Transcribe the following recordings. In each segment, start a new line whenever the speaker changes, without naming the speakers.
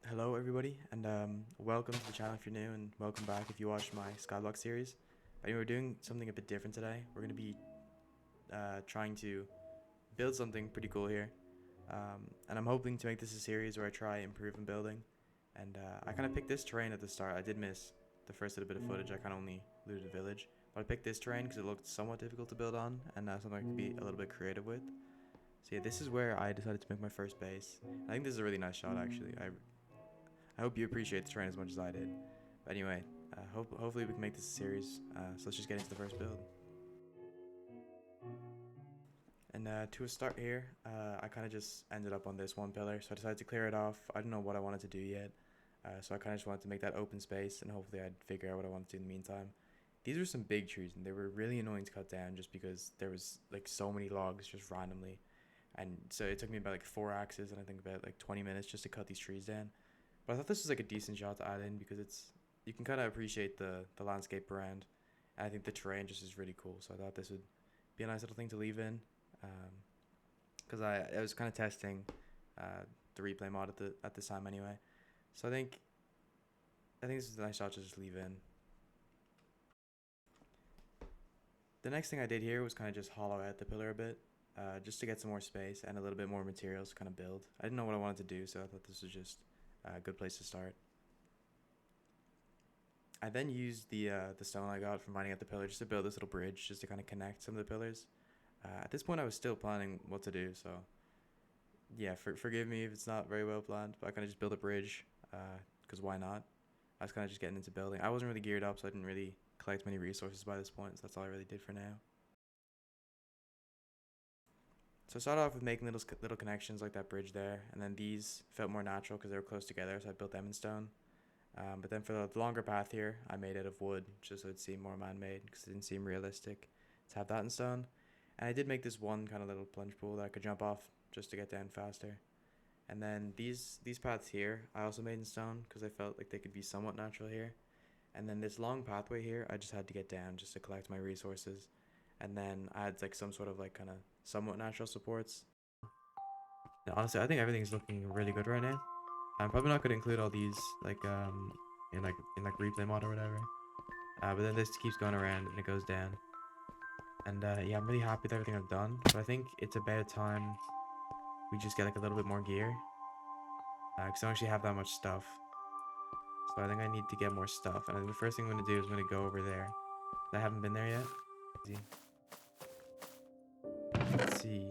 Hello everybody, and welcome to the channel if you're new, and welcome back if you watched my Skyblock series. Anyway, we're doing something a bit different today. We're going to be trying to build something pretty cool here, and I'm hoping to make this a series where I try improving building. And I kind of picked this terrain at the start. I did miss the first little bit of footage. I kind of only looted a village, but I picked this terrain because it looked somewhat difficult to build on, and something I could be a little bit creative with. So yeah, this is where I decided to make my first base. I think this is a really nice shot actually. I hope you appreciate the terrain as much as I did. But anyway, hopefully we can make this a series. So let's just get into the first build. And to a start here, I kind of just ended up on this one pillar, so I decided to clear it off. I don't know what I wanted to do yet, so I kind of just wanted to make that open space, and hopefully I'd figure out what I wanted to do in the meantime. These were some big trees, and they were really annoying to cut down just because there was like so many logs just randomly. And so it took me about like 4 axes and I think about like 20 minutes just to cut these trees down. But I thought this was like a decent shot to add in because you can kind of appreciate the landscape around. And I think the terrain just is really cool. So I thought this would be a nice little thing to leave in. Because I was kind of testing the replay mod at this time anyway. So I think this is a nice shot to just leave in. The next thing I did here was kind of just hollow out the pillar a bit. Just to get some more space and a little bit more materials to kind of build. I didn't know what I wanted to do, so I thought this was just a good place to start. I then used the stone I got from mining at the pillar just to build this little bridge, just to kind of connect some of the pillars. At this point, I was still planning what to do, so yeah, forgive me if it's not very well planned, but I kind of just built a bridge, because why not? I was kind of just getting into building. I wasn't really geared up, so I didn't really collect many resources by this point, so that's all I really did for now. So I started off with making little connections like that bridge there, and then these felt more natural because they were close together, so I built them in stone. But then for the longer path here, I made it of wood just so it seemed more man-made because it didn't seem realistic to have that in stone. And I did make this one kind of little plunge pool that I could jump off just to get down faster. And then these paths here, I also made in stone because I felt like they could be somewhat natural here. And then this long pathway here, I just had to get down just to collect my resources. And then I had like some sort of like kind of somewhat natural supports. Now, honestly, I think everything's looking really good right now. I'm probably not gonna include all these like in like replay mod or whatever. But then this keeps going around and it goes down. And yeah, I'm really happy with everything I've done. But I think it's about time we just get like a little bit more gear. Because I don't actually have that much stuff. So I think I need to get more stuff. And I think the first thing I'm gonna do is I'm gonna go over there. I haven't been there yet. Let's see.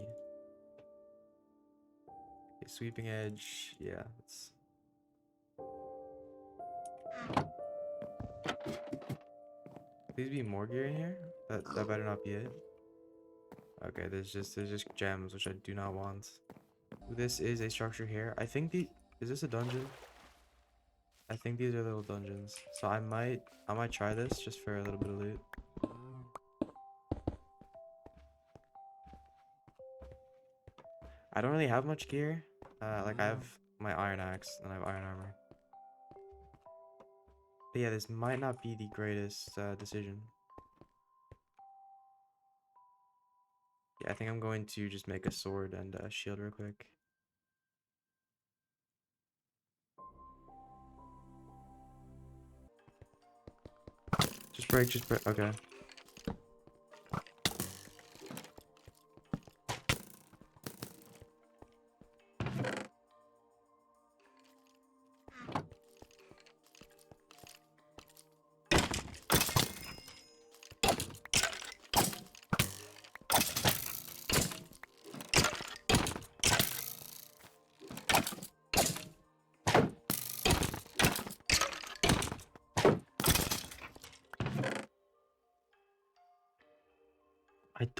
Okay, sweeping edge. Yeah, let's. Please be more gear in here. That better not be it. Okay, there's just gems which I do not want. This is a structure here. I think is this a dungeon? I think these are little dungeons. So I might try this just for a little bit of loot. I don't really have much gear. Like I have my iron axe and I have iron armor. But yeah, this might not be the greatest decision. Yeah, I think I'm going to just make a sword and a shield real quick. Just break. Okay.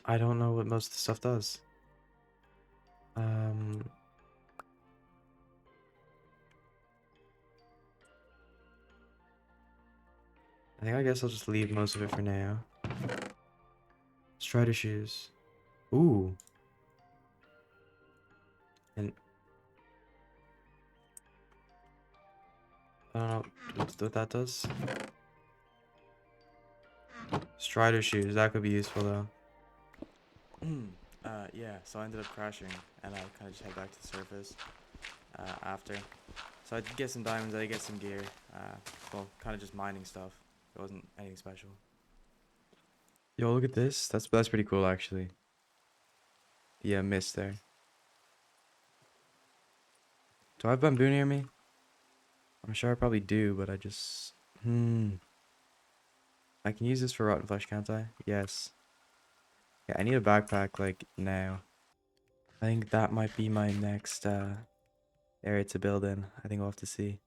I don't know what most of the stuff does. I guess I'll just leave most of it for now. Strider shoes. Ooh. And I don't know what that does. Strider shoes. That could be useful though. Yeah, so I ended up crashing and I kind of just head back to the surface after. So I did get some diamonds, I did get some gear. Well, kind of just mining stuff. It wasn't anything special. Yo, look at this. That's pretty cool, actually. Yeah, mist there. Do I have bamboo near me? I'm sure I probably do, but I just... I can use this for rotten flesh, can't I? Yes. Yeah, I need a backpack, like, now. I think that might be my next, area to build in. I think we'll have to see.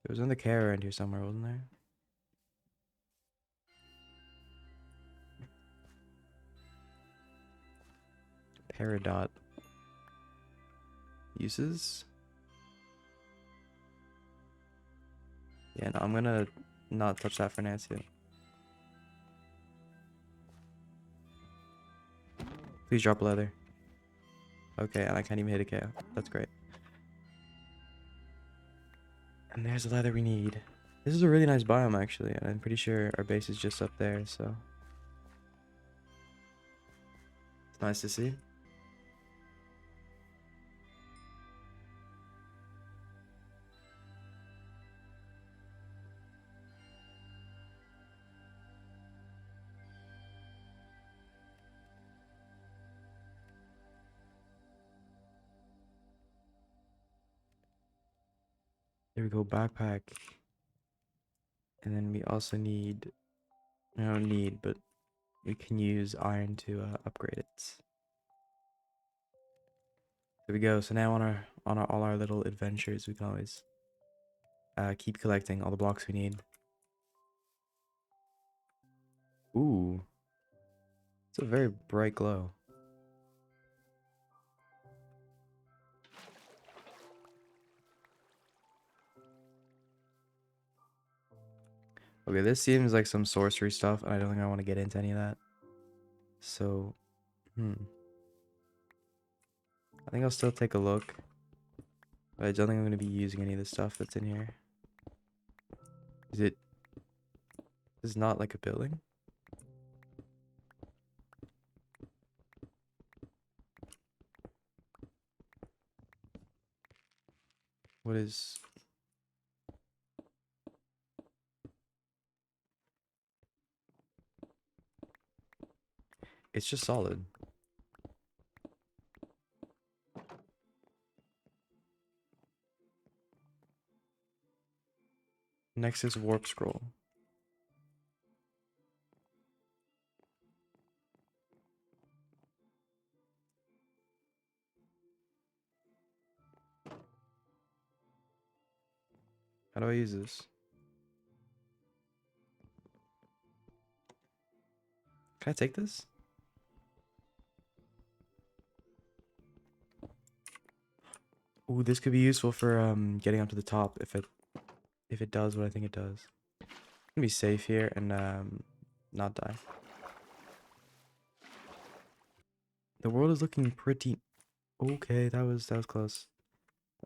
There was another care around here somewhere, wasn't there? Peridot. Uses? Yeah, no, I'm gonna not touch that for now, too. Please drop leather. Okay, and I can't even hit a KO. That's great. And there's the leather we need. This is a really nice biome, actually, and I'm pretty sure our base is just up there, so... It's nice to see. There we go, backpack. And then we also need... I don't need, but we can use iron to upgrade it. There we go. So now on all our little adventures, we can always keep collecting all the blocks we need. Ooh, it's a very bright glow. Okay, this seems like some sorcery stuff, and I don't think I want to get into any of that. So, I think I'll still take a look, but I don't think I'm going to be using any of the stuff that's in here. This is not like a building? What is... It's just solid. Next is warp scroll. How do I use this? Can I take this? Ooh, this could be useful for getting up to the top if it does what I think it does. I'm gonna be safe here and not die. The world is looking pretty okay. That was close.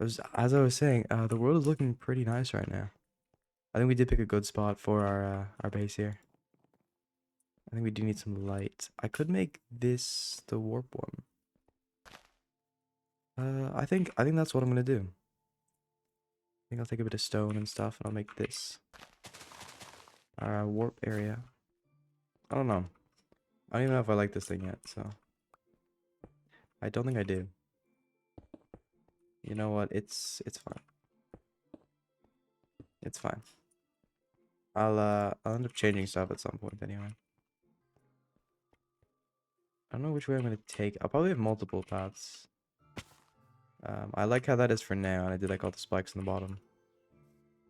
As I was saying, the world is looking pretty nice right now. I think we did pick a good spot for our base here. I think we do need some light. I could make this the warp one. I think that's what I'm gonna do. I think I'll take a bit of stone and stuff, and I'll make this our warp area. I don't know. I don't even know if I like this thing yet, so I don't think I do. You know what? It's fine. It's fine. I'll end up changing stuff at some point anyway. I don't know which way I'm gonna take. I'll probably have multiple paths. I like how that is for now, and I did like all the spikes on the bottom.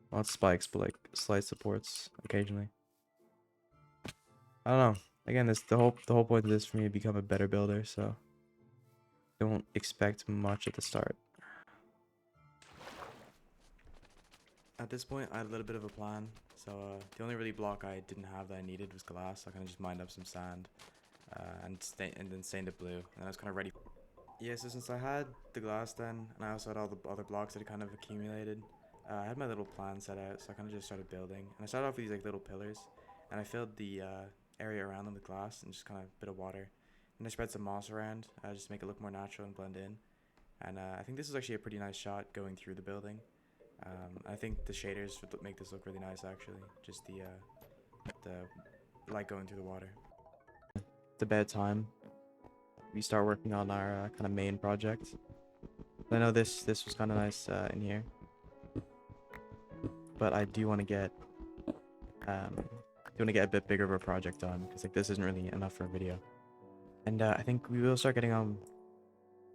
Well, not spikes, but like slight supports occasionally. I don't know. Again, the whole point of this for me to become a better builder, so don't expect much at the start. At this point, I had a little bit of a plan. So the only really block I didn't have that I needed was glass. So I kind of just mined up some sand and then stained it blue, and I was kind of ready. Yeah, so since I had the glass then, and I also had all the other blocks that had kind of accumulated, I had my little plan set out, so I kind of just started building. And I started off with these like little pillars, and I filled the area around them with glass and just kind of a bit of water. And I spread some moss around, just to make it look more natural and blend in. And I think this is actually a pretty nice shot going through the building. I think the shaders would make this look really nice actually. Just the light going through the water. It's about time we start working on our kind of main project. I know this was kind of nice in here, but I do want to get a bit bigger of a project done because like this isn't really enough for a video. And I think we will start getting on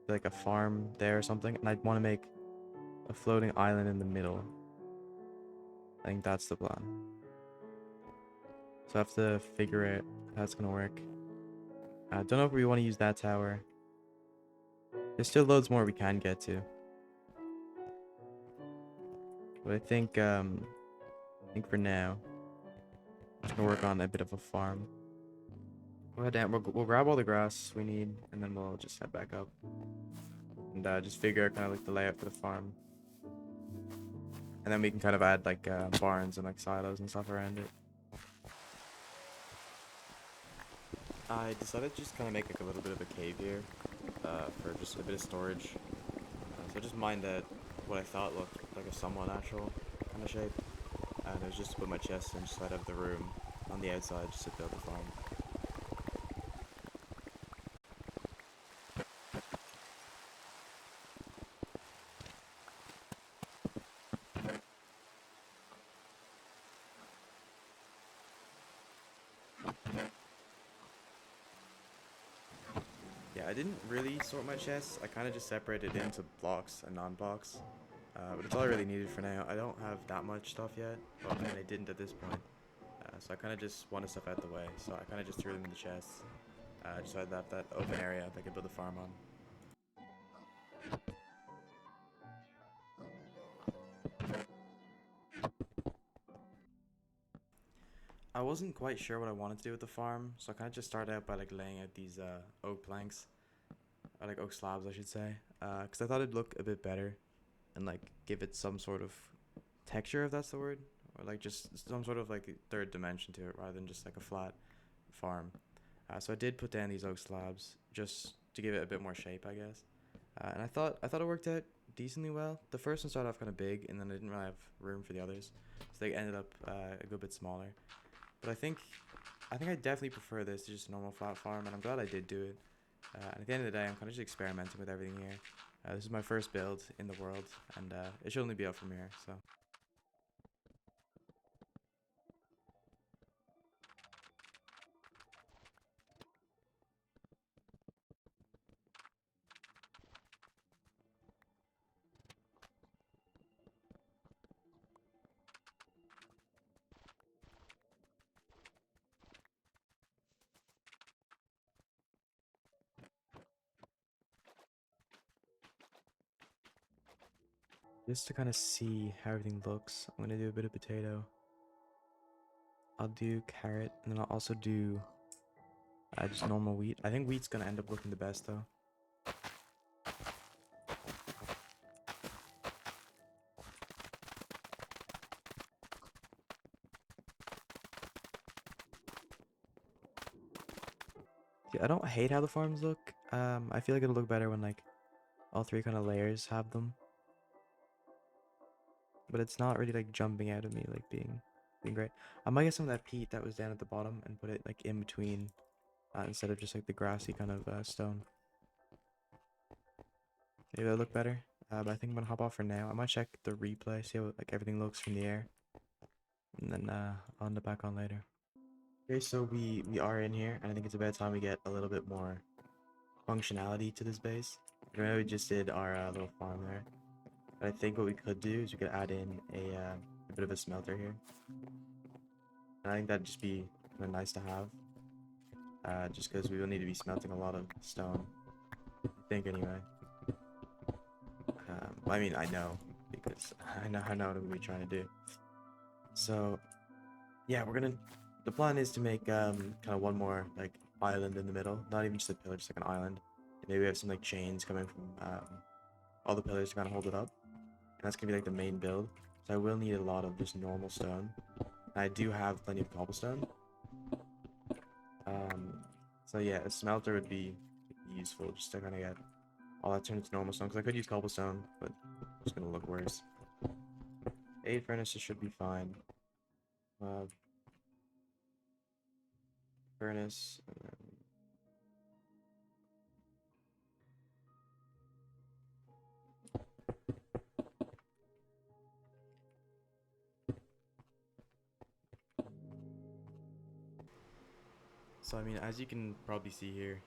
like a farm there or something, and I'd want to make a floating island in the middle. I think that's the plan. So I have to figure out how it's gonna work. I don't know if we want to use that tower. There's still loads more we can get to. But I think for now, I'm just gonna work on a bit of a farm. We'll head down. We'll grab all the grass we need, and then we'll just head back up and just figure out kind of like the layout for the farm. And then we can kind of add like barns and like silos and stuff around it. I decided to just kind of make like a little bit of a cave here for just a bit of storage. So I just mined out what I thought looked like a somewhat natural kind of shape. And it was just to put my chest inside of the room on the outside just to build the farm. Yeah, I didn't really sort my chests. I kind of just separated it into blocks and non-blocks. But it's all I really needed for now. I don't have that much stuff yet, but I mean, I didn't at this point. So I kind of just wanted stuff out the way. So I kind of just threw them in the chests. Just so I'd have that open area that I could build a farm on. I wasn't quite sure what I wanted to do with the farm, so I kind of just started out by like laying out these oak planks, or like oak slabs, I should say, because I thought it'd look a bit better, and like give it some sort of texture, if that's the word, or like just some sort of like third dimension to it, rather than just like a flat farm. So I did put down these oak slabs just to give it a bit more shape, I guess, and I thought it worked out decently well. The first one started off kind of big, and then I didn't really have room for the others, so they ended up a good bit smaller. But I think I definitely prefer this to just a normal flat farm, and I'm glad I did do it. And at the end of the day, I'm kind of just experimenting with everything here. This is my first build in the world, and it should only be up from here, so. Just to kind of see how everything looks, I'm going to do a bit of potato. I'll do carrot, and then I'll also do just normal wheat. I think wheat's going to end up looking the best, though. Yeah, I don't hate how the farms look. I feel like it'll look better when like all three kind of layers have them. But it's not really like jumping out at me like being great. I might get some of that peat that was down at the bottom and put it like in between instead of just like the grassy kind of stone. Maybe that'll look better. But I think I'm gonna hop off for now. I might check the replay, see how like everything looks from the air, and then I'll end up back on later. Okay, so we are in here, and I think it's about time we get a little bit more functionality to this base. I know we just did our little farm there. But I think what we could do is we could add in a bit of a smelter here. And I think that'd just be kind of nice to have. Just because we will need to be smelting a lot of stone. I think anyway. I mean, I know, because I know what I'm going to be trying to do. So, yeah, the plan is to make kind of one more, like, island in the middle. Not even just a pillar, just like an island. And maybe we have some, like, chains coming from all the pillars to kind of hold it up. And that's going to be, like, the main build. So I will need a lot of just normal stone. I do have plenty of cobblestone. So yeah, a smelter would be useful just to kind of get All that turned into normal stone, because I could use cobblestone, but it's gonna look worse. 8 furnaces should be fine. Uh, furnace, and then so I mean, as you can probably see here,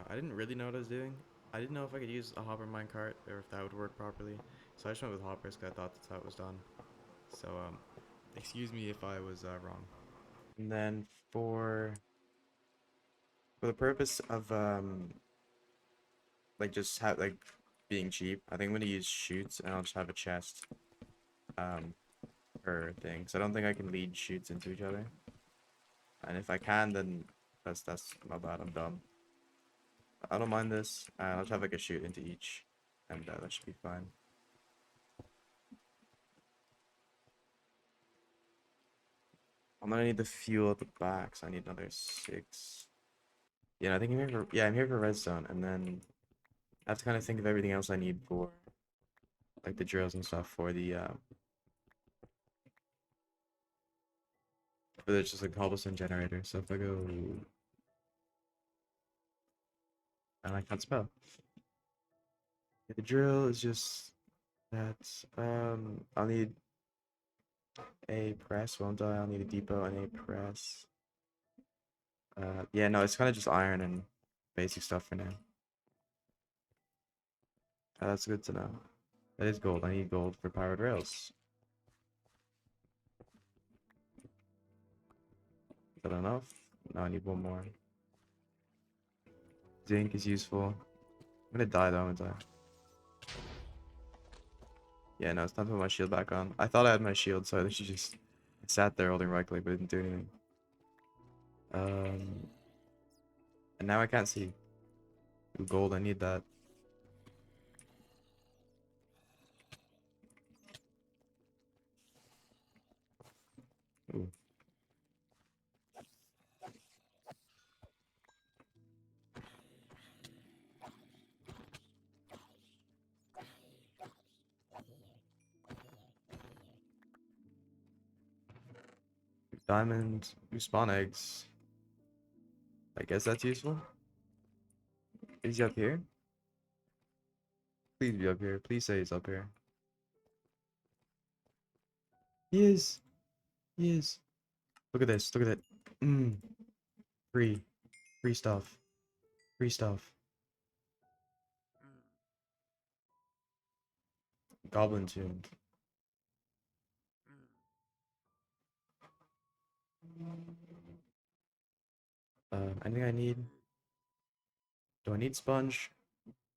I didn't really know what I was doing. I didn't know if I could use a hopper minecart or if that would work properly. So I just went with hoppers because I thought that's how it was done. So excuse me if I was wrong. And then for the purpose of like just have like being cheap, I think I'm gonna use shoots and I'll just have a chest um per thing. So I don't think I can lead shoots into each other. And if I can, then that's my bad. I'm dumb. I don't mind this. I'll just have like a shoot into each, and that should be fine. I'm gonna need the fuel at the back, so I need another 6. Yeah, I think I'm here for redstone, and then I have to kind of think of everything else I need for like the drills and stuff for the just like cobblestone generator. So if I go, and I can't spell. Yeah, the drill is just that. I'll need a press, won't I? I'll need a depot and a press. Yeah, no, it's kind of just iron and basic stuff for now. That's good to know. That is gold. I need gold for powered rails. Is that enough? No, I need one more. Zinc is useful. I'm gonna die though, aren't I? Yeah, no, it's time to put my shield back on. I thought I had my shield, so I literally just sat there holding right click, but didn't do anything. Um, and now I can't see. Ooh, gold, I need that. Ooh. Diamond, you spawn eggs. I guess that's useful. Is he up here? Please be up here. Please say he's up here. He is. He is. Look at this. Look at it. Mmm. Free. Free stuff. Free stuff. Goblin tuned. Anything I need? Do I need sponge?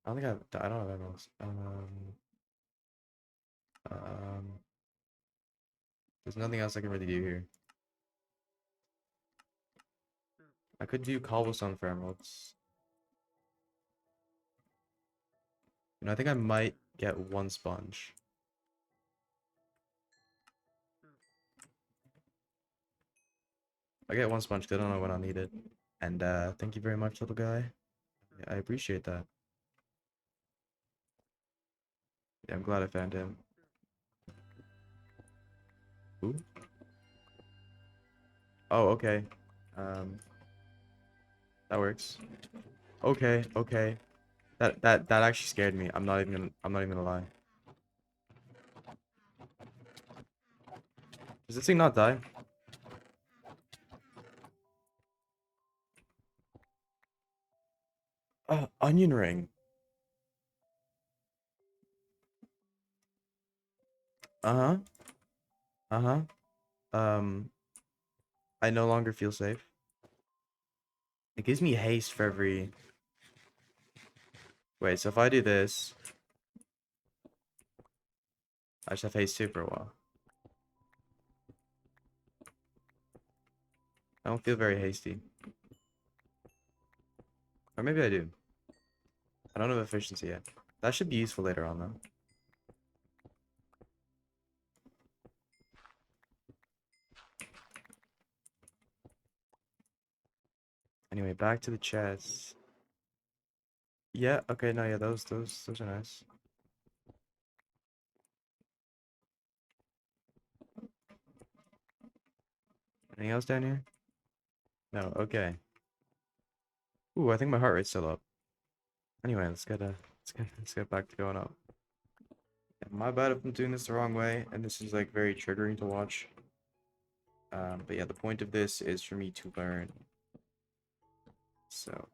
I don't think I don't have emeralds. Um, there's nothing else I can really do here. I could do cobblestone for emeralds. And I think I might get one sponge. I get one sponge because I don't know when I'll need it. And thank you very much, little guy. I appreciate that. Yeah, I'm glad I found him. Ooh. Oh, okay. Um, that works. Okay, okay. That actually scared me. I'm not even gonna lie. Does this thing not die? Onion ring. Uh-huh. Uh-huh. Um, I no longer feel safe. It gives me haste for every... Wait, so if I do this, I just have haste 2 for a while. I don't feel very hasty. Or maybe I do. I don't have efficiency yet. That should be useful later on, though. Anyway, back to the chest. Yeah, okay, no, yeah, those are nice. Anything else down here? No, okay. Ooh, I think my heart rate's still up. Anyway, let's get back to going up. Yeah, my bad if I'm doing this the wrong way, and this is like very triggering to watch. But yeah, the point of this is for me to learn. So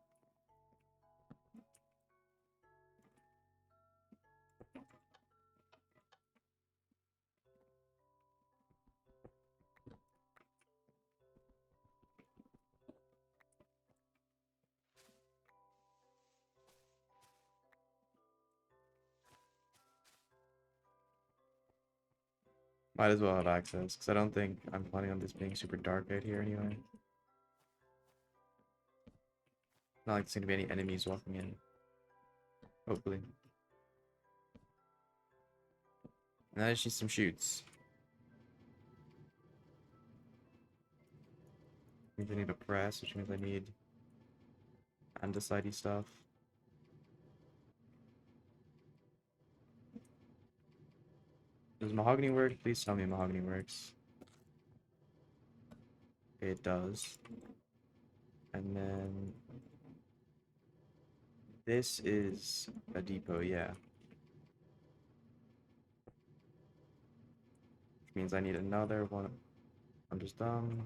might as well have access, because I don't think I'm planning on this being super dark out here anyway. Not like there's gonna be any enemies walking in. Hopefully. And I just need some shoots. Means I need a press, which means I need andesite stuff. Does mahogany work? Please tell me mahogany works. It does. And then this is a depot, yeah. Which means I need another one. I'm just done.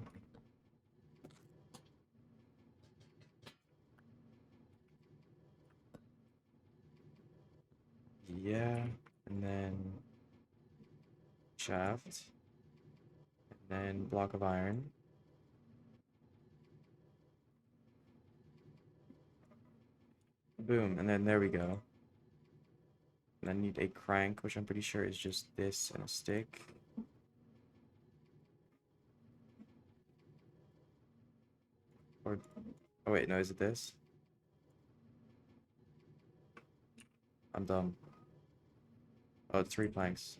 Yeah. And then shaft. And then block of iron. Boom. And then there we go. And I need a crank, which I'm pretty sure is just this and a stick. Or, oh wait, no, is it this? I'm dumb. Oh, it's 3 planks.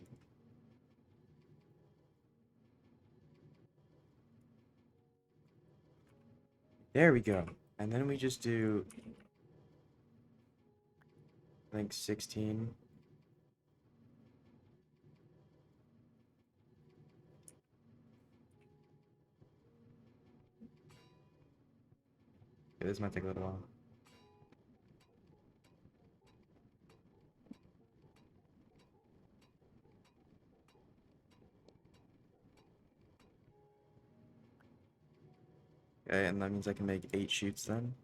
There we go. And then we just do, I think 16. Okay, this might take a little while. Okay, and that means I can make 8 shoots then.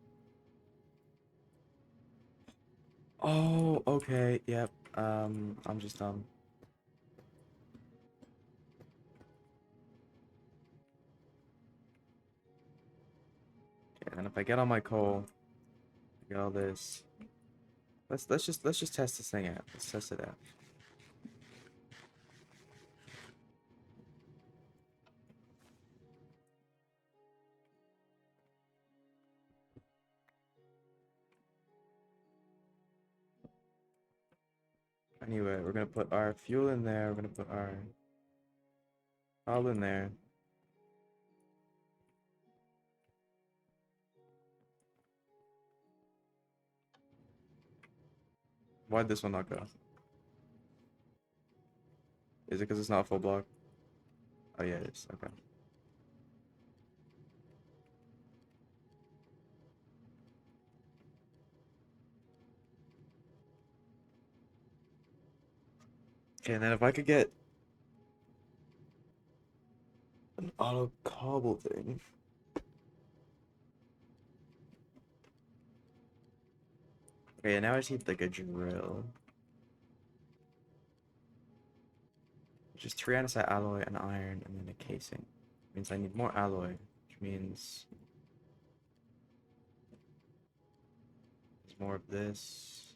Oh, okay, yep. I'm just dumb. Okay, and if I get all my coal, get all this. Let's just test this thing out. Let's test it out. Anyway, we're gonna put our fuel in there. We're gonna put our all in there. Why'd this one not go? Is it because it's not a full block? Oh yeah, it is. Okay. Okay, and then if I could get an auto cobble thing. Okay, now I just need like a drill. Just 3 andesite alloy and iron and then a casing. Means I need more alloy, which means there's more of this.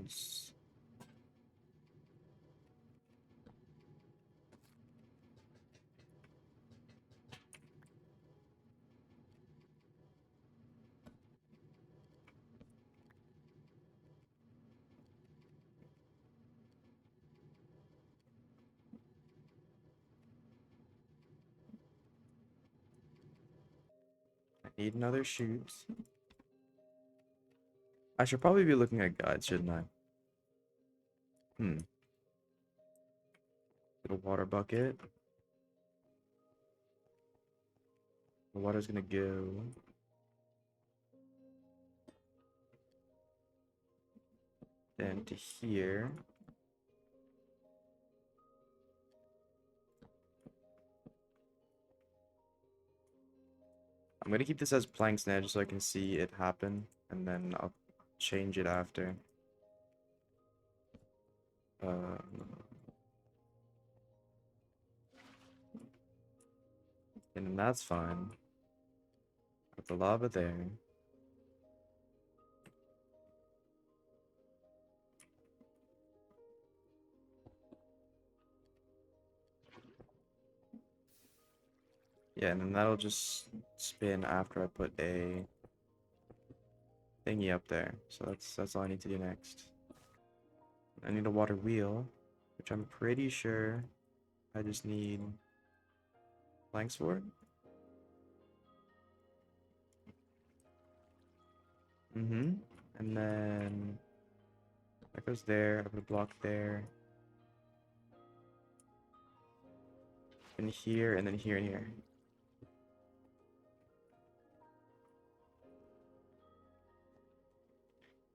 S- I need another chute. I should probably be looking at guides, shouldn't I? Get a water bucket. The water's gonna go then to here. I'm gonna keep this as planks now just so I can see it happen, and then I'll change it after. And then that's fine. Put the lava there. Yeah, and then that'll just spin after I put a thingy up there. So that's all I need to do next. I need a water wheel, which I'm pretty sure I just need planks for it. And then that goes there. I put a block there. And here, and then here and here.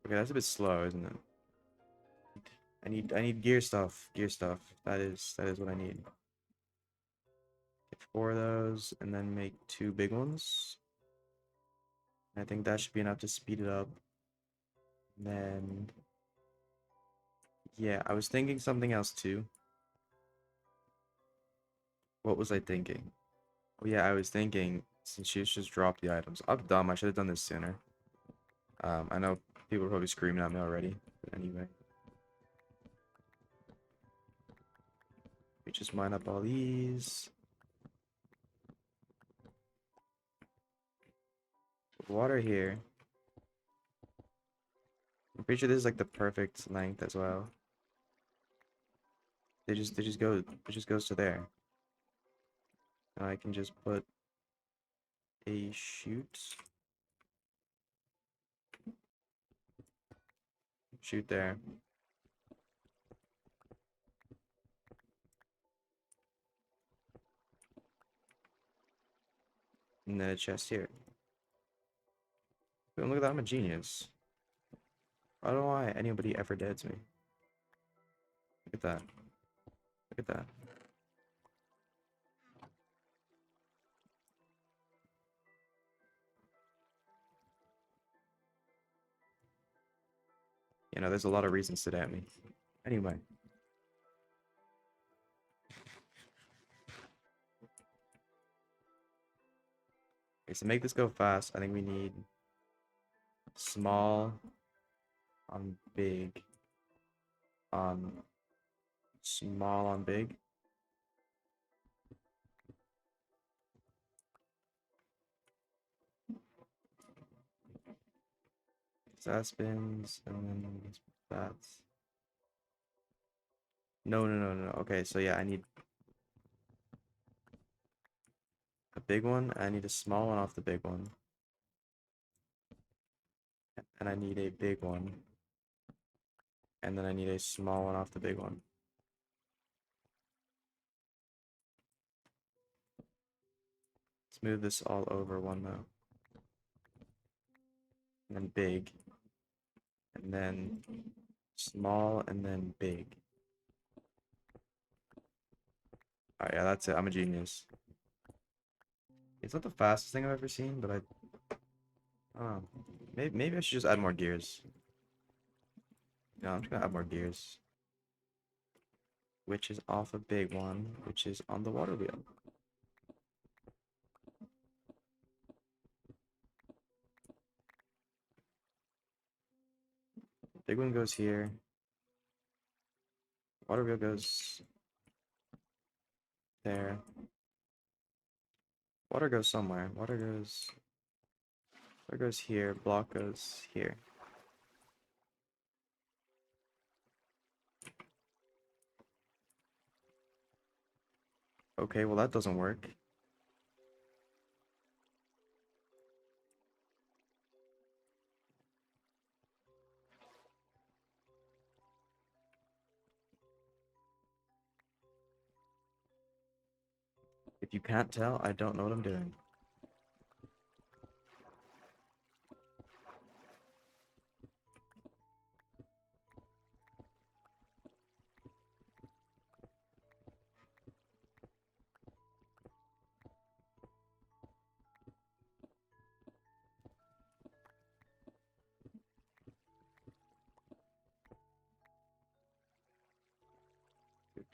Okay, that's a bit slow, isn't it? I need gear stuff. Gear stuff. That is what I need. Get 4 of those, and then make 2 big ones. I think that should be enough to speed it up. And then, yeah, I was thinking something else too. What was I thinking? Oh yeah, I was thinking since she's just dropped the items. I'm dumb. I should have done this sooner. I know people are probably screaming at me already. But anyway, we just mine up all these. Put water here. I'm pretty sure this is like the perfect length as well. It just goes to there. And I can just put a shoot there. And then a chest here. Boom, look at that, I'm a genius. I don't know why anybody ever did to me. Look at that. Look at that. You know, there's a lot of reasons to doubt me. Anyway. Okay, so make this go fast, I think we need small on big on small on big. So that spins, and then that's... No. Okay, so yeah, I need a big one, I need a small one off the big one. And I need a big one. And then I need a small one off the big one. Let's move this all over one though. And then big. And then small, and then big. Alright, yeah, that's it. I'm a genius. It's not the fastest thing I've ever seen, but maybe I should just add more gears. No, I'm just gonna add more gears. Which is off a big one, which is on the water wheel. Big one goes here. Water wheel goes there. Water goes somewhere. Water goes here. Block goes here. Okay, well that doesn't work. If you can't tell, I don't know what I'm doing.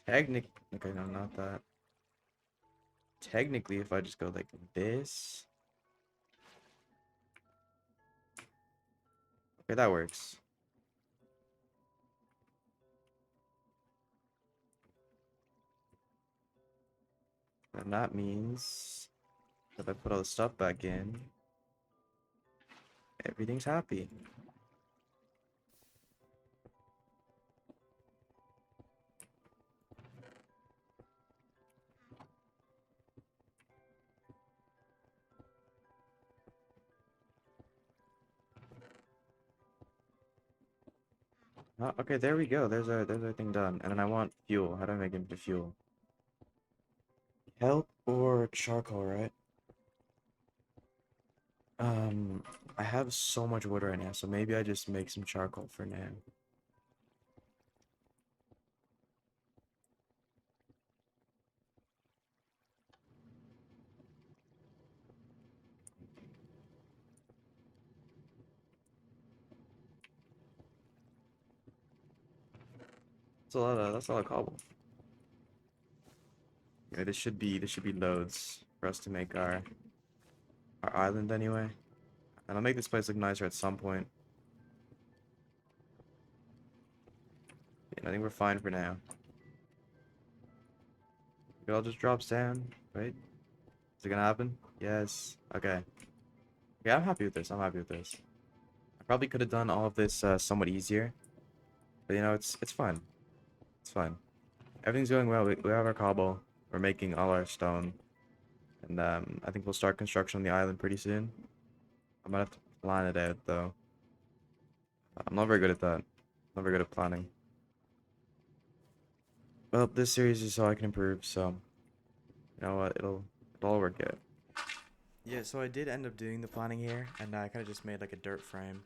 Technic. Okay, no, not that. Technically, if I just go like this. Okay, that works. And that means if I put all the stuff back in, everything's happy. Okay, there we go. There's our thing done. And then I want fuel. How do I make it into fuel? Kelp or charcoal, right? Um, I have so much wood right now, so maybe I just make some charcoal for now. That's a lot of cobble. Yeah, this should be loads for us to make our island anyway. And I'll make this place look nicer at some point. Yeah, I think we're fine for now. It all just drops down, right? Is it gonna happen? Yes. Okay. Yeah, I'm happy with this. I'm happy with this. I probably could have done all of this somewhat easier, but you know, it's fine. It's fine. Everything's going well. We have our cobble. We're making all our stone, and I think we'll start construction on the island pretty soon. I might have to plan it out though. I'm not very good at that. Not very good at planning. Well, this series is so I can improve, so you know what? It'll all work out. Yeah, so I did end up doing the planning here, and I kind of just made like a dirt frame,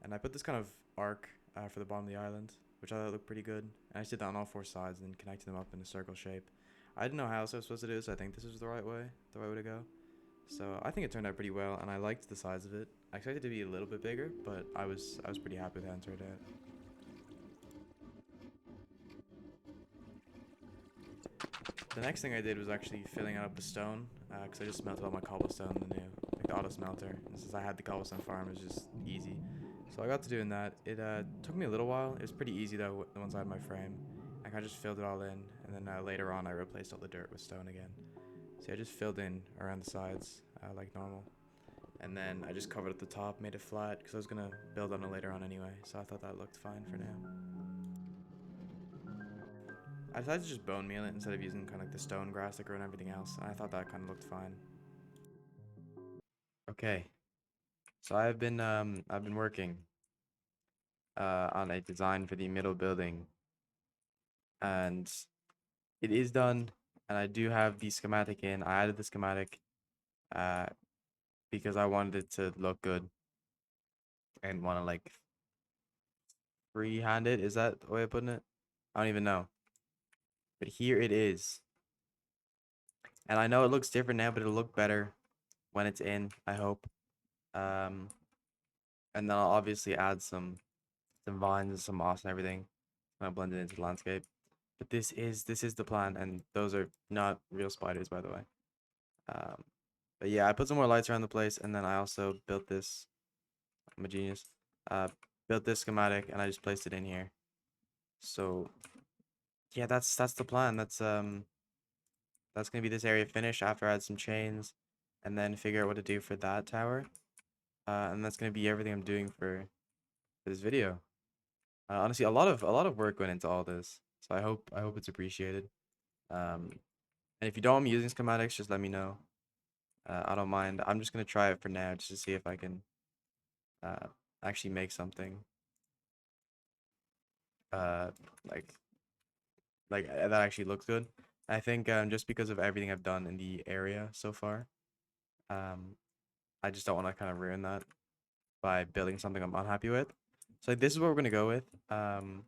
and I put this kind of arc for the bottom of the island, which I thought looked pretty good. And I just did that on all four sides and then connected them up in a circle shape. I didn't know how else I was supposed to do this. So I think this was the right way to go. So I think it turned out pretty well, and I liked the size of it. I expected it to be a little bit bigger, but I was pretty happy with how it turned out. The next thing I did was actually filling up the stone, because I just smelted all my cobblestone in the new, like the auto smelter. And since I had the cobblestone farm, it was just easy. So I got to doing that. It took me a little while. It was pretty easy though, once I had my frame. I kind of just filled it all in, and then later on I replaced all the dirt with stone again. So I just filled in around the sides, like normal. And then I just covered up the top, made it flat, because I was going to build on it later on anyway. So I thought that looked fine for now. I decided to just bone meal it instead of using kind of like the stone grass that grew and everything else. And I thought that kind of looked fine. Okay, so I've been working on a design for the middle building, and it is done. And I do have the schematic in. I added the schematic uh because I wanted it to look good and want to like freehand it. Is that the way of putting it? I don't even know. But here it is. And I know it looks different now, but it'll look better when it's in, I hope. Um, and then I'll obviously add some vines and some moss and everything. Kind of blend it into the landscape. But this is the plan, and those are not real spiders, by the way. Um, but yeah, I put some more lights around the place, and then I also built this. I'm a genius. Uh, Built this schematic, and I just placed it in here. So yeah, that's the plan. That's gonna be this area finish after I add some chains, and then figure out what to do for that tower. And that's gonna be everything I'm doing for this video. Honestly, a lot of work went into all this, so I hope it's appreciated. And if you don't want me using schematics, just let me know. I don't mind. I'm just gonna try it for now, just to see if I can uh, actually make something uh, like that actually looks good. I think just because of everything I've done in the area so far, um, I just don't want to kind of ruin that by building something I'm unhappy with. So like, this is what we're gonna go with. In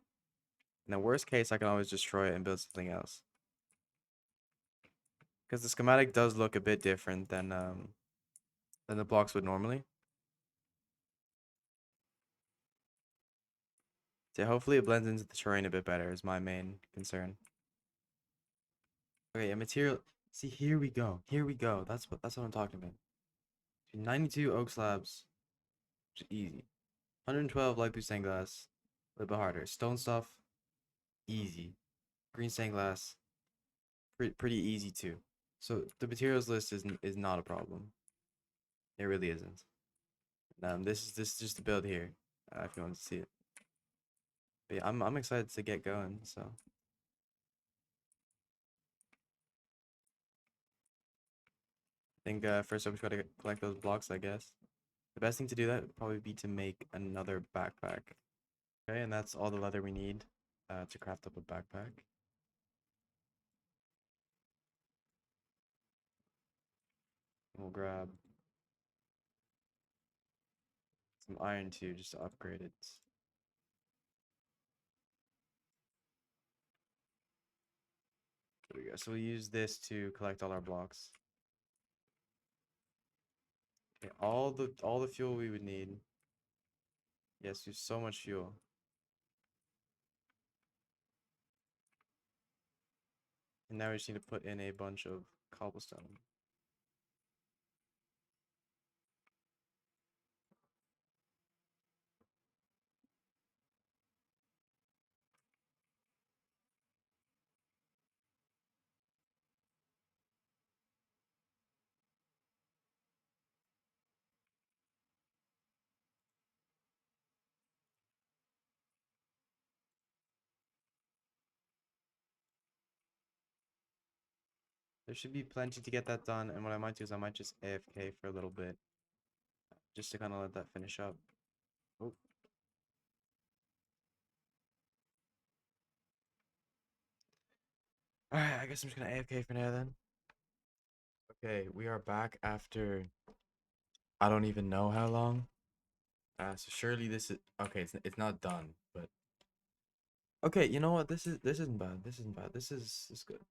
the worst case, I can always destroy it and build something else. Because the schematic does look a bit different than the blocks would normally. So hopefully it blends into the terrain a bit better is my main concern. Okay, a material. See, here we go. Here we go. That's what I'm talking about. 92 oak slabs, which is easy. 112 light blue stained glass, a little bit harder. Stone stuff, easy. Green stained glass, pretty easy too. So the materials list is not a problem. It really isn't. This is just the build here. If you want to see it. But yeah, I'm excited to get going. So I think first up we just gotta collect those blocks, I guess. The best thing to do that would probably be to make another backpack. Okay, and that's all the leather we need to craft up a backpack. We'll grab some iron too, just to upgrade it. There we go. So we'll use this to collect all our blocks. Okay, all the fuel we would need. Yes, use so much fuel. And now we just need to put in a bunch of cobblestone. There should be plenty to get that done, and what I might do is I might just AFK for a little bit, just to kind of let that finish up. Oh. Alright, I guess I'm just gonna AFK for now then. Okay, we are back after I don't even know how long. So surely this is okay. It's not done, but okay. You know what? This isn't bad. This isn't bad. This is good.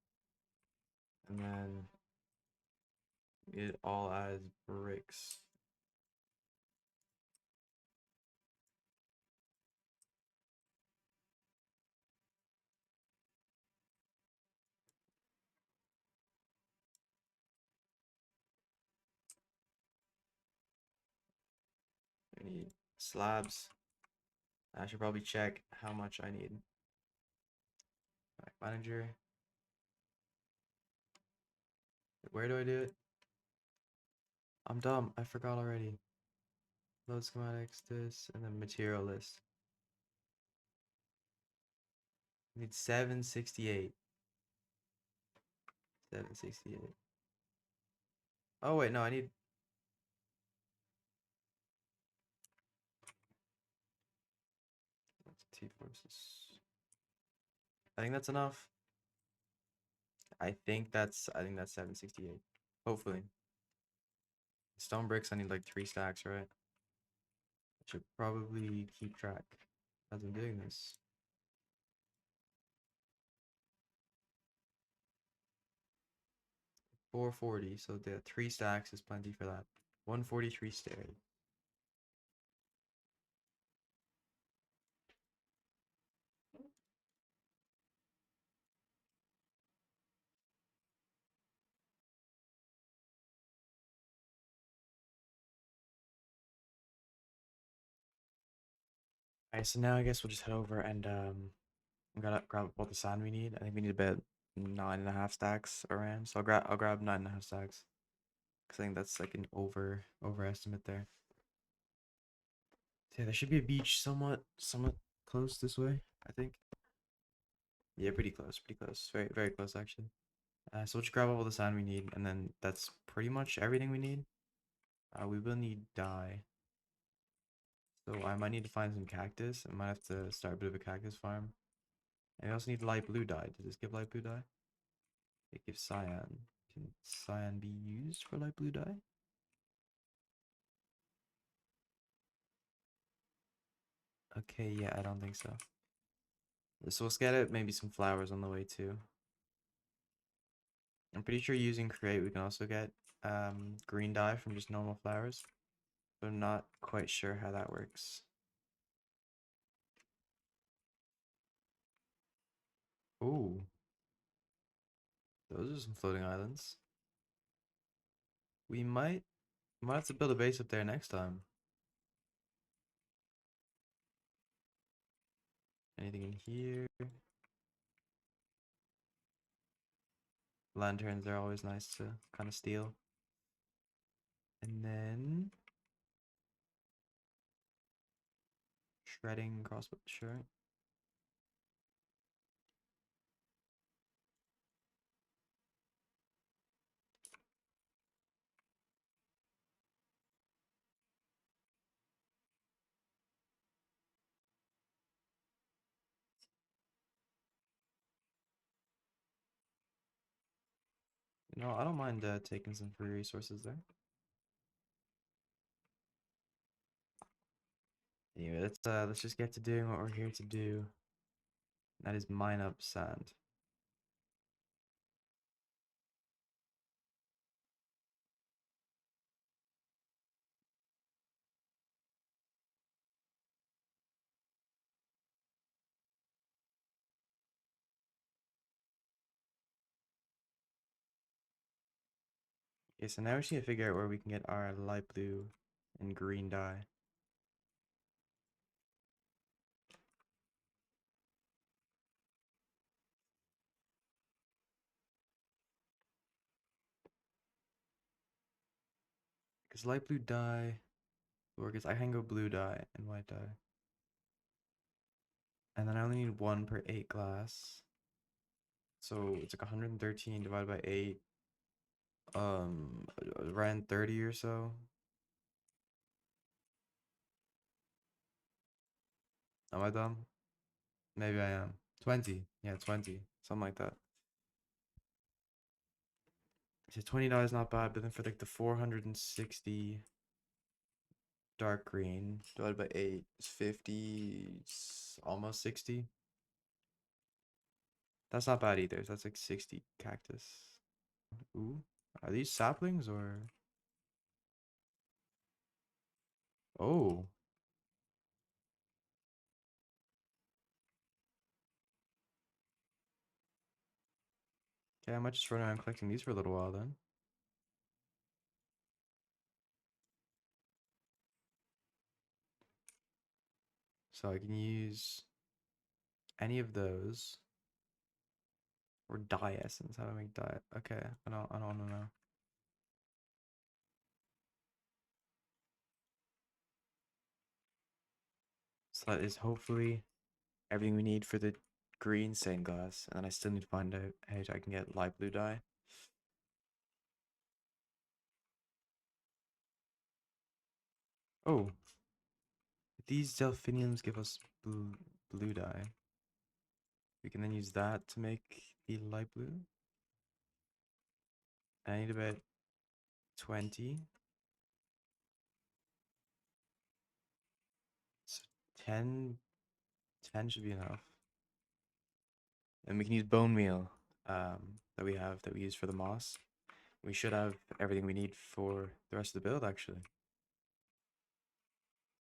And then it all as bricks. I need slabs. I should probably check how much I need. Back manager. Where do I do it? I'm dumb. I forgot already. Load schematics, this, and then material list. I need 768. 768. Oh wait, no, I need T forces. I think that's enough. I think that's 768. Hopefully. Stone bricks, I need like 3 stacks, right? I should probably keep track as I'm doing this. 440, so the 3 stacks is plenty for that. 143 stairs. Alright, so now I guess we'll just head over and we gotta grab all the sand we need. I think we need about 9.5 stacks around. So I'll grab 9.5 stacks. Cause I think that's like an overestimate there. So yeah, there should be a beach somewhat close this way, I think. Yeah, pretty close, pretty close. Very close actually. So we'll just grab all the sand we need, and then that's pretty much everything we need. We will need dye. So I might need to find some cactus. I might have to start a bit of a cactus farm. And we also need light blue dye. Does this give light blue dye? It gives cyan. Can cyan be used for light blue dye? Okay, yeah, I don't think so. So let's get it, maybe some flowers on the way too. I'm pretty sure using create we can also get green dye from just normal flowers. But I'm not quite sure how that works. Ooh, those are some floating islands. We might have to build a base up there next time. Anything in here? Lanterns are always nice to kind of steal. And then shredding crossbow, sure. You know, I don't mind taking some free resources there. Anyway, let's just get to doing what we're here to do. That is mine up sand. Okay, so now we just need to figure out where we can get our light blue and green dye. Because light blue dye, or because I can go blue dye and white dye. And then I only need one per 8 glass. So it's like 113 divided by 8. Around 30 or so. Am I dumb? Maybe I am. 20. Yeah, 20. Something like that. So $20 is not bad, but then for like the 460 dark green divided by 8 is 50, it's almost 60. That's not bad either. That's like 60 cactus. Ooh. Are these saplings or? Oh. Okay, I might just run around collecting these for a little while then. So I can use any of those. Or dye essence. How do I make dye? Okay, I don't wanna know. So that is hopefully everything we need for the green stained glass. And then I still need to find out how I can get light blue dye. Oh, these delphiniums give us blue dye. We can then use that to make the light blue. I need about 20. So 10, 10 should be enough. And we can use bone meal that we use for the moss. We should have everything we need for the rest of the build actually.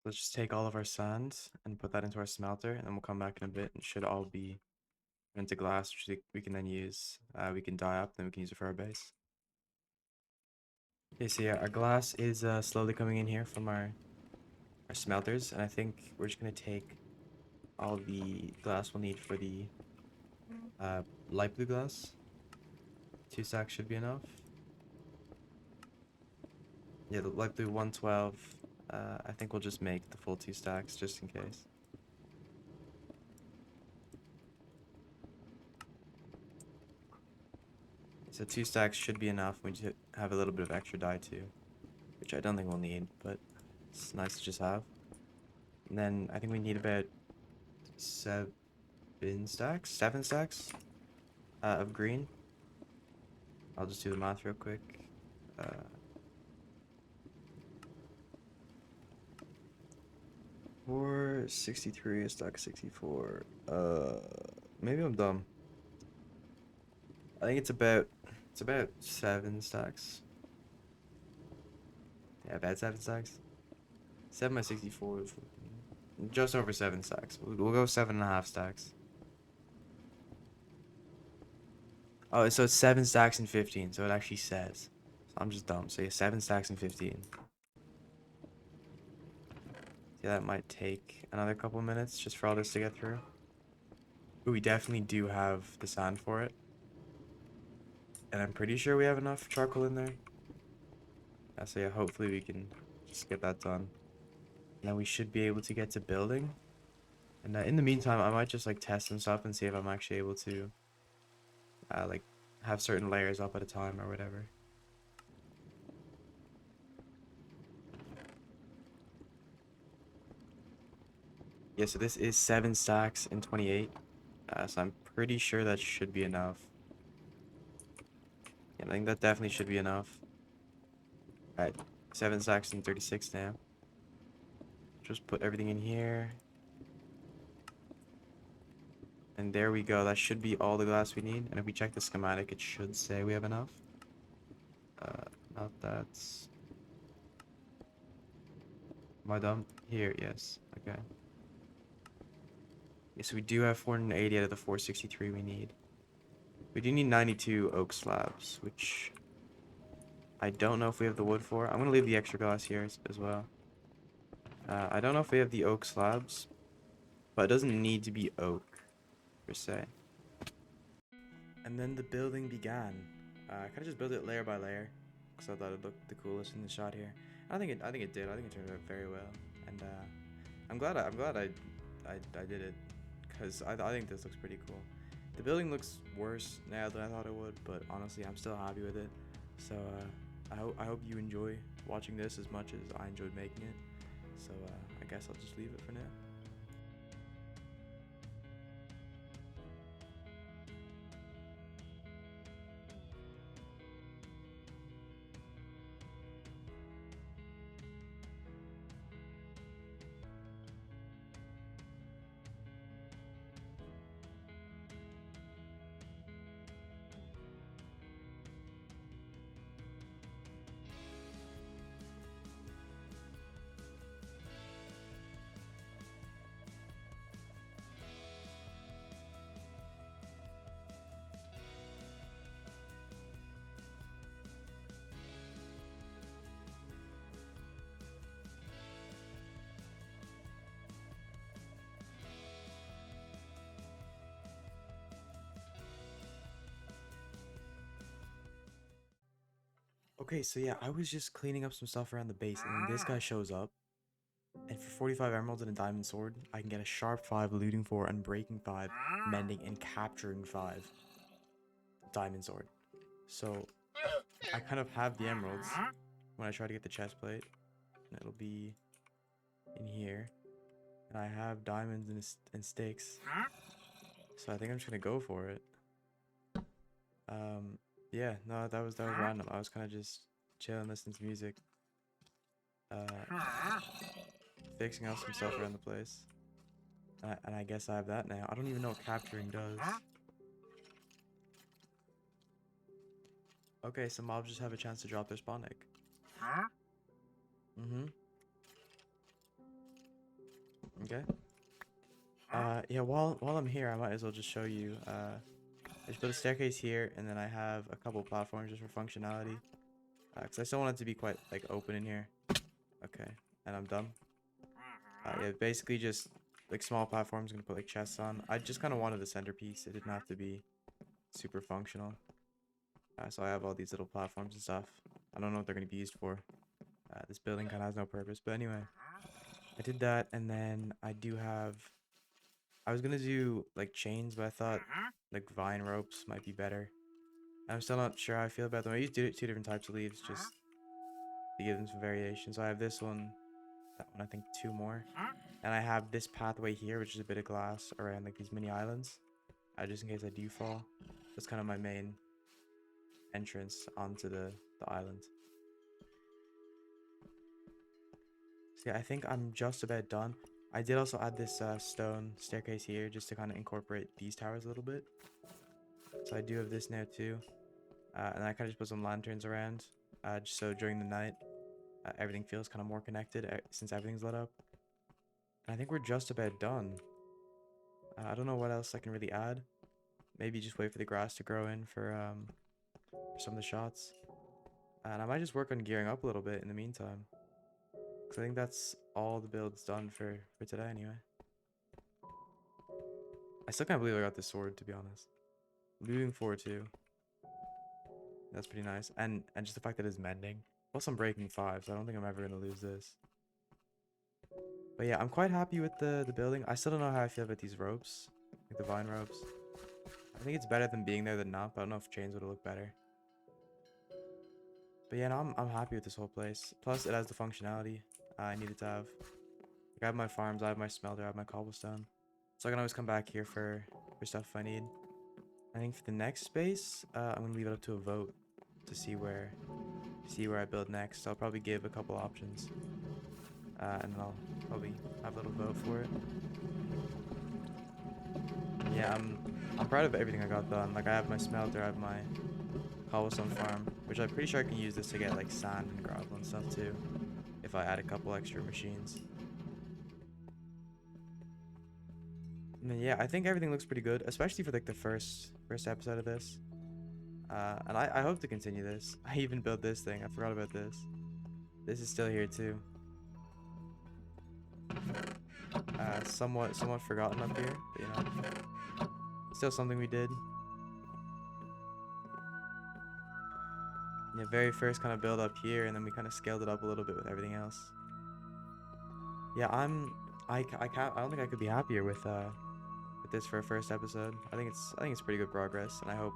Let's just take all of our sand and put that into our smelter, and then we'll come back in a bit and it should all be into glass, which we can then use. We can dye up, then we can use it for our base. Okay, so yeah, our glass is slowly coming in here from our smelters, and I think we're just gonna take all the glass we'll need for the light blue glass. 2 stacks should be enough. Yeah, the light blue 112. I think we'll just make the full 2 stacks just in case. So 2 stacks should be enough. We just have a little bit of extra dye too, which I don't think we'll need, but it's nice to just have. And then I think we need about 7 stacks of green. I'll just do the math real quick. Uh, 463 is stack 64. Maybe I'm dumb. I think it's about 7 stacks. Yeah, about 7 stacks. 7 by 64 is just over 7 stacks. We'll go 7.5 stacks. Oh, so it's 7 stacks and 15. So it actually says. So I'm just dumb. So yeah, 7 stacks and 15. Yeah, that might take another couple minutes just for all this to get through. Ooh, we definitely do have the sand for it. And I'm pretty sure we have enough charcoal in there. Yeah, so yeah, hopefully we can just get that done. And then we should be able to get to building. And in the meantime, I might just like test some stuff and see if I'm actually able to like have certain layers up at a time or whatever. Yeah, so this is 7 stacks and 28. So I'm pretty sure that should be enough. Yeah, I think that definitely should be enough. Alright, 7 stacks and 36 now. Just put everything in here. And there we go. That should be all the glass we need. And if we check the schematic, it should say we have enough. Not that's... Am I dumb? Here, yes. Okay. Yes, we do have 480 out of the 463 we need. We do need 92 oak slabs, which I don't know if we have the wood for. I'm going to leave the extra glass here as well. I don't know if we have the oak slabs, but it doesn't need to be oak, per se. And then the building began. I kind of just built it layer by layer, because I thought it looked the coolest in the shot here. I think it did. I think it turned out very well, and I'm glad I did it, because I think this looks pretty cool. The building looks worse now than I thought it would, but honestly, I'm still happy with it. So I hope you enjoy watching this as much as I enjoyed making it. So I guess I'll just leave it for now. Okay, so yeah, I was just cleaning up some stuff around the base, and then this guy shows up. And for 45 emeralds and a diamond sword, I can get a sharp 5, looting 4, and breaking 5, mending, and capturing 5 diamond sword. So I kind of have the emeralds when I try to get the chest plate, and it'll be in here. And I have diamonds and sticks, so I think I'm just gonna go for it. Yeah, no, that was random. I was kind of just chilling, listening to music, fixing up some stuff around the place. And I guess I have that now. I don't even know what capturing does. Okay, so mobs just have a chance to drop their spawn egg. Mm-hmm. Okay. Yeah, while I'm here, I might as well just show you. I just built a staircase here, and then I have a couple platforms just for functionality. Because I still want it to be quite, like, open in here. Okay, and I'm done. Yeah, basically just, like, small platforms. I'm gonna put, like, chests on. I just kind of wanted a centerpiece. It didn't have to be super functional. So I have all these little platforms and stuff. I don't know what they're gonna be used for. This building kind of has no purpose, but anyway. I did that, and then I do have... I was gonna do, like, chains, but I thought, like, vine ropes might be better. I'm still not sure how I feel about them. I used two different types of leaves just to give them some variation. So I have this one, that one, I think 2 more. And I have this pathway here, which is a bit of glass around, like, these mini islands. Just in case I do fall. That's kind of my main entrance onto the island. So yeah, I think I'm just about done. I did also add this stone staircase here just to kind of incorporate these towers a little bit. So I do have this now too. And I kind of just put some lanterns around, just so during the night, everything feels kind of more connected since everything's lit up. And I think we're just about done. I don't know what else I can really add. Maybe just wait for the grass to grow in for some of the shots. And I might just work on gearing up a little bit in the meantime. Because I think that's all the build's done for today anyway. I still can't believe I got this sword, to be honest. Moving forward too. That's pretty nice. And just the fact that it's mending. Plus I'm breaking 5, so I don't think I'm ever going to lose this. But yeah, I'm quite happy with the building. I still don't know how I feel about these ropes. Like the vine ropes. I think it's better than being there than not, but I don't know if chains would look better. But yeah, no, I'm happy with this whole place. Plus, it has the functionality I needed to have. Like, I have my farms, I have my smelter, I have my cobblestone. So I can always come back here for stuff if I need. I think for the next space, I'm gonna leave it up to a vote to see where I build next. I'll probably give a couple options, and I'll probably have a little vote for it. Yeah, I'm proud of everything I got done. Like I have my smelter, I have my cobblestone farm, which I'm pretty sure I can use this to get like sand and gravel and stuff too, if I add a couple extra machines. And then, yeah, I think everything looks pretty good, especially for like the first episode of this. And I hope to continue this. I even built this thing. I forgot about this. This is still here too. Somewhat forgotten up here, but you know, still something we did. Yeah, very first kind of build up here, and then we kind of scaled it up a little bit with everything else. Yeah, I don't think I could be happier with this for a first episode. I think it's pretty good progress, and I hope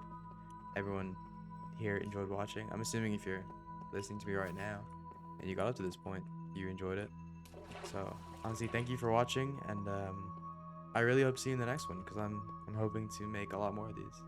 everyone here enjoyed watching. I'm assuming if you're listening to me right now and you got up to this point, you enjoyed it. So honestly, thank you for watching, and I really hope to see you in the next one because I'm hoping to make a lot more of these.